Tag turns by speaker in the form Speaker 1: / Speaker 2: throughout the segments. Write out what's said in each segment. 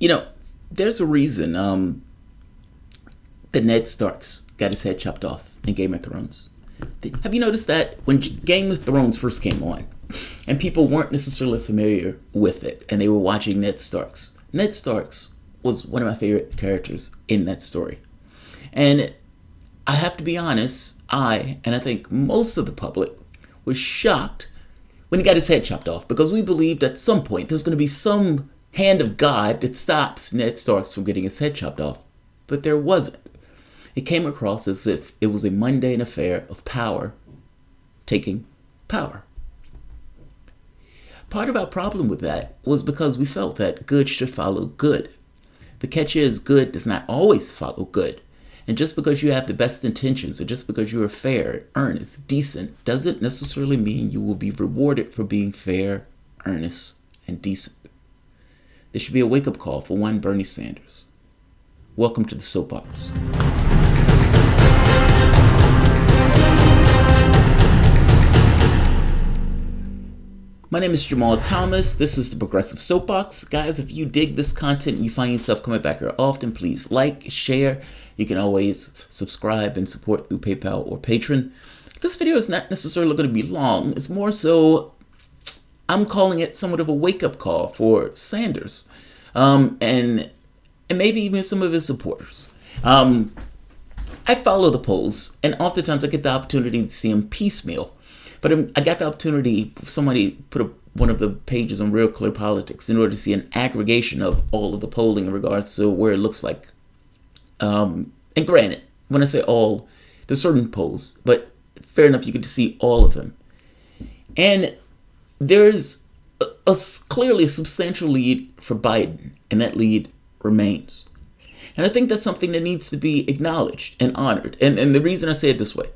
Speaker 1: You know, there's a reason that Ned Stark's got his head chopped off in Game of Thrones. Have you noticed that when Game of Thrones first came on, and people weren't necessarily familiar with it, and they were watching Ned Stark's? Ned Stark's was one of my favorite characters in that story. And I have to be honest, and I think most of the public was shocked when he got his head chopped off, because we believed at some point there's going to be some hand of God that stops Ned Stark from getting his head chopped off. But there wasn't. It came across as if it was a mundane affair of power taking power. Part of our problem with that was because we felt that good should follow good. The catch is, good does not always follow good. And just because you have the best intentions, or just because you are fair, earnest, decent, doesn't necessarily mean you will be rewarded for being fair, earnest, and decent. This should be a wake-up call for one Bernie Sanders. Welcome to the Soapbox. My name is Jamarl Thomas. This is the Progressive Soapbox. Guys, if you dig this content and you find yourself coming back here often, please like, share. You can always subscribe and support through PayPal or Patreon. This video is not necessarily going to be long. It's more so, I'm calling it somewhat of a wake-up call for Sanders, and maybe even some of his supporters. I follow the polls, and oftentimes I get the opportunity to see them piecemeal. But I got the opportunity, somebody put up one of the pages on Real Clear Politics in order to see an aggregation of all of the polling in regards to where it looks like. And granted, when I say all, there's certain polls, but fair enough, you get to see all of them. And there's clearly a substantial lead for Biden, and that lead remains. And I think that's something that needs to be acknowledged and honored. And the reason I say it this way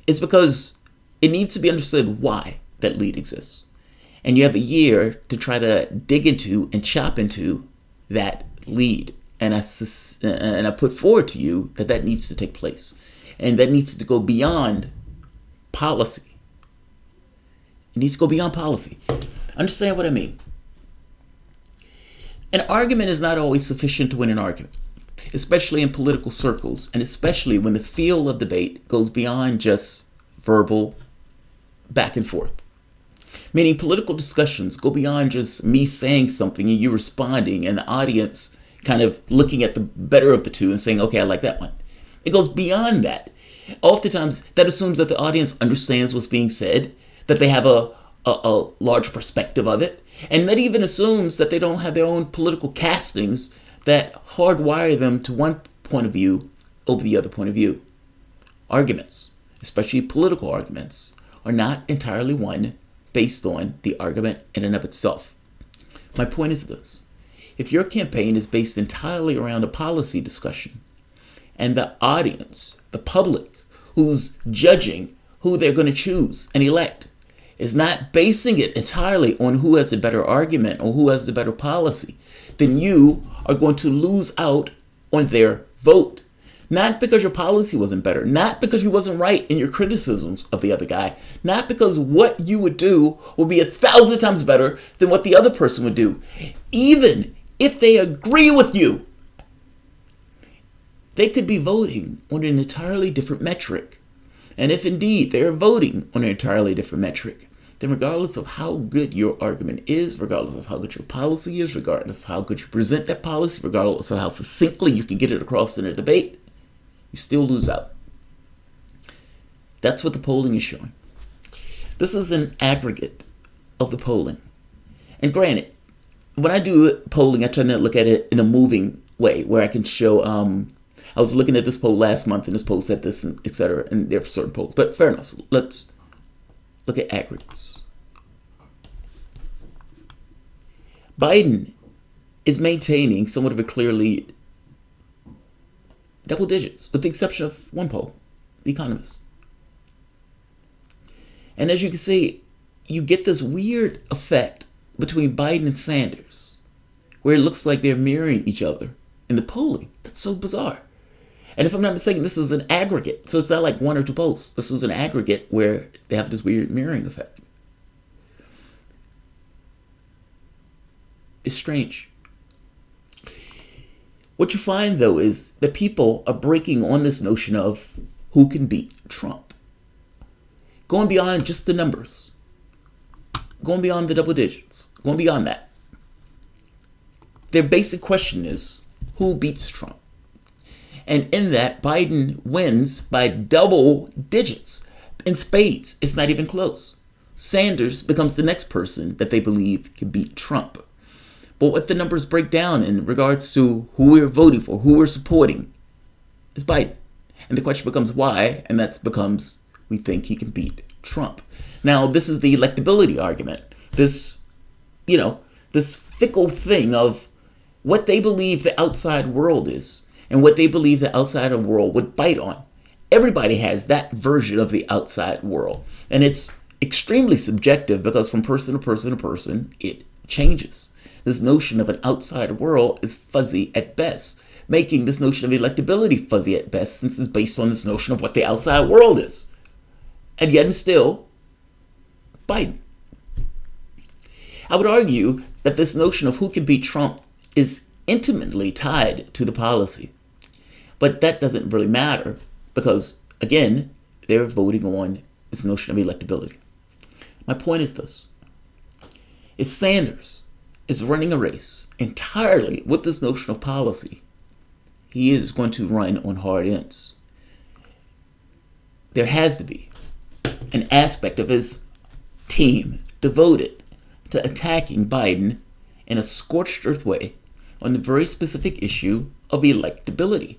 Speaker 1: is because it needs to be understood why that lead exists. And you have a year to try to dig into and chop into that lead. And I put forward to you that that needs to take place. And that needs to go beyond policy. It needs to go beyond policy. Understand what I mean? An argument is not always sufficient to win an argument, especially in political circles, and especially when the field of debate goes beyond just verbal back and forth. Meaning political discussions go beyond just me saying something and you responding and the audience kind of looking at the better of the two and saying, okay, I like that one. It goes beyond that. Oftentimes that assumes that the audience understands what's being said, that they have a large perspective of it, and that even assumes that they don't have their own political castings that hardwire them to one point of view over the other point of view. Arguments, especially political arguments, are not entirely won based on the argument in and of itself. My point is this: if your campaign is based entirely around a policy discussion, and the audience, the public, who's judging who they're going to choose and elect, is not basing it entirely on who has a better argument or who has the better policy, then you are going to lose out on their vote. Not because your policy wasn't better, not because you wasn't right in your criticisms of the other guy, not because what you would do will be 1,000 times better than what the other person would do. Even if they agree with you, they could be voting on an entirely different metric. And if indeed they are voting on an entirely different metric, then regardless of how good your argument is, regardless of how good your policy is, regardless of how good you present that policy, regardless of how succinctly you can get it across in a debate, you still lose out. That's what the polling is showing. This is an aggregate of the polling. And granted, when I do polling, I try to look at it in a moving way where I can show, I was looking at this poll last month and this poll said this, etc. And there are certain polls. But fair enough, let's look at aggregates. Biden is maintaining somewhat of a clear lead. Double digits, with the exception of one poll, The Economist. And as you can see, you get this weird effect between Biden and Sanders, where it looks like they're mirroring each other in the polling. That's so bizarre. And if I'm not mistaken, this is an aggregate. So it's not like one or two polls. This is an aggregate where they have this weird mirroring effect. It's strange. What you find, though, is that people are breaking on this notion of who can beat Trump. Going beyond just the numbers. Going beyond the double digits. Going beyond that. Their basic question is, who beats Trump? And in that, Biden wins by double digits. In spades, it's not even close. Sanders becomes the next person that they believe can beat Trump. But what the numbers break down in regards to who we're voting for, who we're supporting, is Biden. And the question becomes why, and that becomes we think he can beat Trump. Now, this is the electability argument. This fickle thing of what they believe the outside world is and what they believe the outside world would bite on. Everybody has that version of the outside world. And it's extremely subjective because from person to person to person, it changes. This notion of an outside world is fuzzy at best, making this notion of electability fuzzy at best since it's based on this notion of what the outside world is. And yet and still, Biden. I would argue that this notion of who can beat Trump is intimately tied to the policy. But that doesn't really matter because, again, they're voting on this notion of electability. My point is this. If Sanders is running a race entirely with this notion of policy, he is going to run on hard ends. There has to be an aspect of his team devoted to attacking Biden in a scorched earth way on the very specific issue of electability.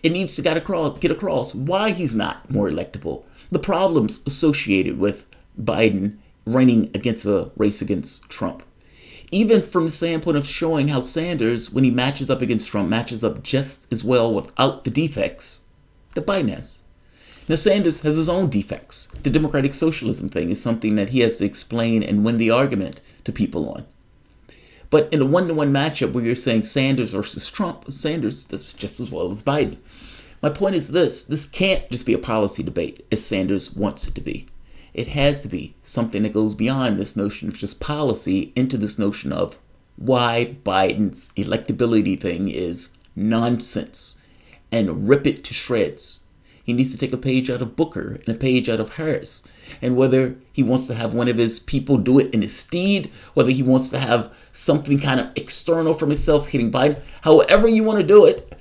Speaker 1: It needs to get across why he's not more electable, the problems associated with Biden running against a race against Trump. Even from the standpoint of showing how Sanders, when he matches up against Trump, matches up just as well without the defects that Biden has. Now, Sanders has his own defects. The democratic socialism thing is something that he has to explain and win the argument to people on. But in a one-to-one matchup where you're saying Sanders versus Trump, Sanders does just as well as Biden. My point is this can't just be a policy debate as Sanders wants it to be. It has to be something that goes beyond this notion of just policy into this notion of why Biden's electability thing is nonsense and rip it to shreds. He needs to take a page out of Booker and a page out of Harris. And whether he wants to have one of his people do it in his stead, whether he wants to have something kind of external from himself hitting Biden, however you want to do it,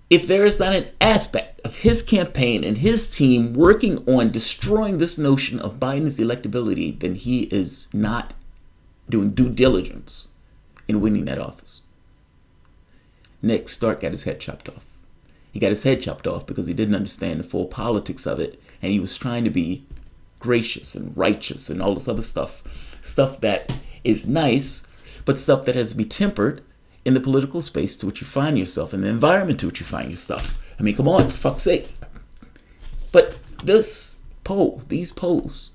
Speaker 1: if there is not an aspect of his campaign and his team working on destroying this notion of Biden's electability, then he is not doing due diligence in winning that office. Ned Stark got his head chopped off. He got his head chopped off because he didn't understand the full politics of it, and he was trying to be gracious and righteous and all this other stuff that is nice, but stuff that has to be tempered in the political space to which you find yourself, in the environment to which you find yourself. I mean, come on, for fuck's sake. But these polls,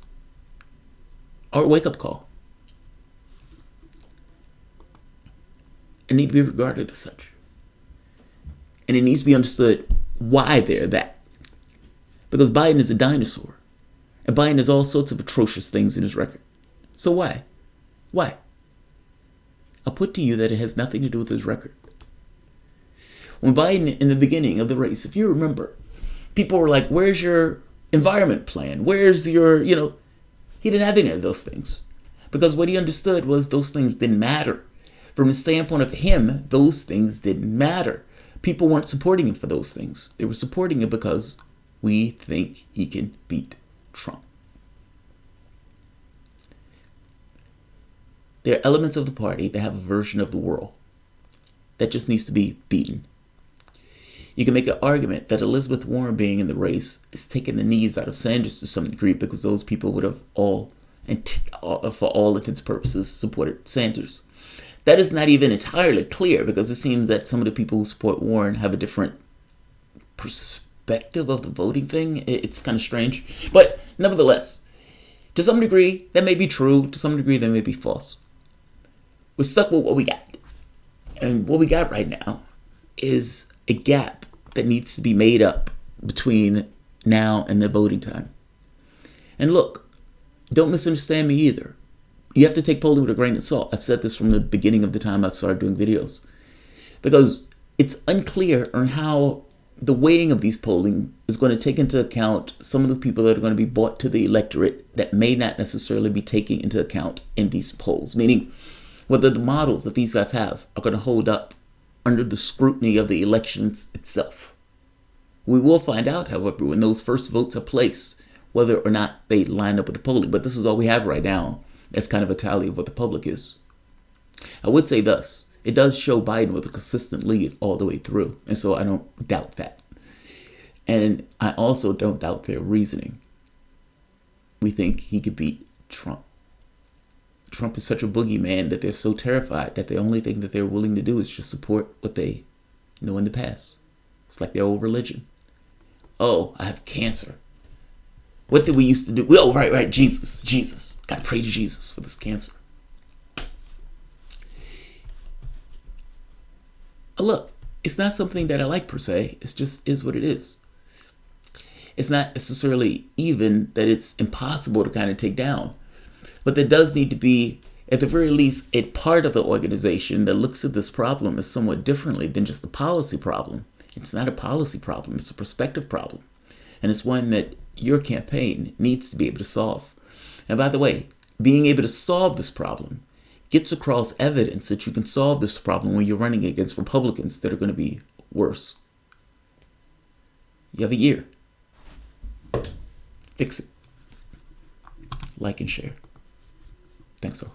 Speaker 1: are a wake-up call. And need to be regarded as such. And it needs to be understood why they're that. Because Biden is a dinosaur. And Biden has all sorts of atrocious things in his record. So why? Why? I'll put to you that it has nothing to do with his record. When Biden, in the beginning of the race, if you remember, people were like, where's your environment plan? Where's your, he didn't have any of those things. Because what he understood was those things didn't matter. From the standpoint of him, those things didn't matter. People weren't supporting him for those things. They were supporting him because we think he can beat Trump. There are elements of the party that have a version of the world that just needs to be beaten. You can make an argument that Elizabeth Warren being in the race is taking the knees out of Sanders to some degree because those people would have all, for all intents and purposes, supported Sanders. That is not even entirely clear because it seems that some of the people who support Warren have a different perspective of the voting thing. It's kind of strange. But nevertheless, to some degree, that may be true. To some degree, that may be false. We're stuck with what we got. And what we got right now is a gap that needs to be made up between now and the voting time. And look, don't misunderstand me either. You have to take polling with a grain of salt. I've said this from the beginning of the time I've started doing videos. Because it's unclear on how the weighting of these polling is going to take into account some of the people that are going to be brought to the electorate that may not necessarily be taken into account in these polls, meaning whether the models that these guys have are going to hold up under the scrutiny of the elections itself. We will find out, however, when those first votes are placed, whether or not they line up with the polling. But this is all we have right now. That's kind of a tally of what the public is. I would say thus, it does show Biden with a consistent lead all the way through. And so I don't doubt that. And I also don't doubt their reasoning. We think he could beat Trump. Trump is such a boogeyman that they're so terrified that the only thing that they're willing to do is just support what they know in the past. It's like their old religion. Oh, I have cancer. What did we used to do? Oh, right, Jesus. Gotta pray to Jesus for this cancer. Look, it's not something that I like per se. It just is what it is. It's not necessarily even that it's impossible to kind of take down. But there does need to be, at the very least, a part of the organization that looks at this problem as somewhat differently than just a policy problem. It's not a policy problem. It's a perspective problem. And it's one that your campaign needs to be able to solve. And by the way, being able to solve this problem gets across evidence that you can solve this problem when you're running against Republicans that are going to be worse. You have a year. Fix it. Like and share. Thanks all.